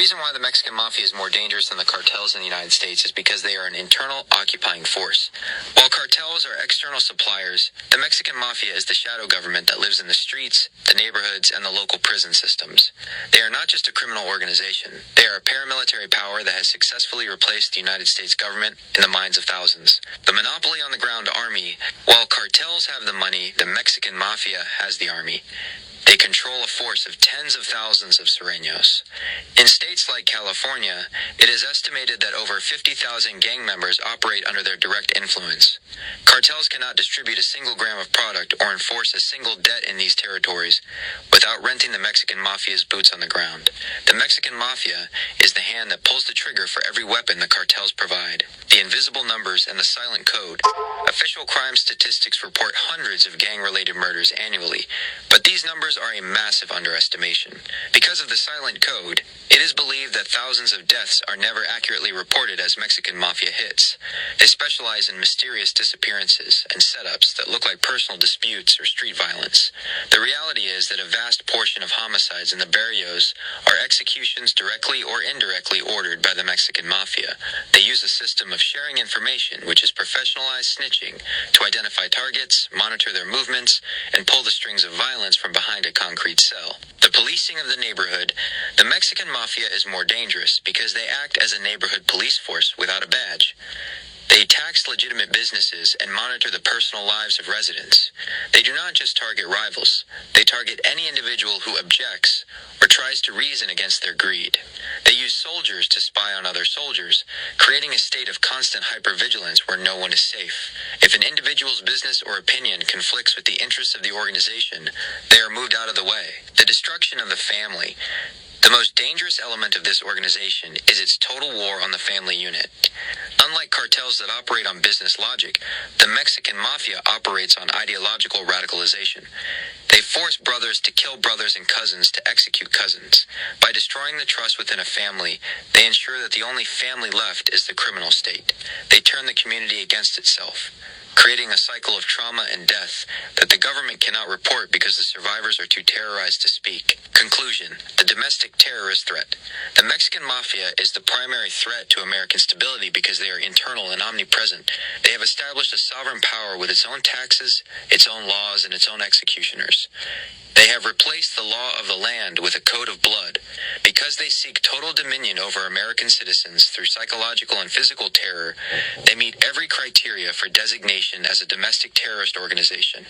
reason why the Mexican Mafia is more dangerous than the cartels in the United States is because they are an internal occupying force. While cartels are external suppliers, the Mexican Mafia is the shadow government that lives in the streets, the neighborhoods, and the local prison systems. They are not just a criminal organization. They are a paramilitary power that has successfully replaced the United States government in the minds of thousands. The monopoly on the ground army. While cartels have the money, the Mexican Mafia has the army. They control a force of tens of thousands of Sureños. In states like California, it is estimated that over 50,000 gang members operate under their direct influence. Cartels cannot distribute a single gram of product or enforce a single debt in these territories without renting the Mexican Mafia's boots on the ground. The Mexican Mafia is the hand that pulls the trigger for every weapon the cartels provide. The invisible numbers and the silent code. Official crime statistics report hundreds of gang-related murders annually, but these numbers are a massive underestimation. Because of the silent code, it is believed that thousands of deaths are never accurately reported as Mexican Mafia hits. They specialize in mysterious disappearances and setups that look like personal disputes or street violence. The reality is that a vast portion of homicides in the barrios are executions directly or indirectly ordered by the Mexican Mafia. They use a system of sharing information, which is professionalized snitching, to identify targets, monitor their movements, and pull the strings of violence from behind a concrete cell. The policing of the neighborhood. The Mexican Mafia is more dangerous because they act as a neighborhood police force without a badge. They tax legitimate businesses and monitor the personal lives of residents. They do not just target rivals. They target any individual who objects or tries to reason against their greed. They use soldiers to spy on other soldiers, creating a state of constant hypervigilance where no one is safe. If an individual's business or opinion conflicts with the interests of the organization, they are moved out of the way. The destruction of the family. The most dangerous element of this organization is its total war on the family unit. Unlike cartels that operate on business logic, the Mexican Mafia operates on ideological radicalization. They force brothers to kill brothers and cousins to execute cousins. By destroying the trust within a family, they ensure that the only family left is the criminal state. They turn the community against itself, creating a cycle of trauma and death that the government cannot report because the survivors are too terrorized to speak. Conclusion: the domestic terrorist threat. The Mexican Mafia is the primary threat to American stability because they are internal and omnipresent. They have established a sovereign power with its own taxes, its own laws, and its own executioners. They have replaced the law of the land with a code of blood. Because they seek total dominion over American citizens through psychological and physical terror, they meet every criteria for designation as a domestic terrorist organization.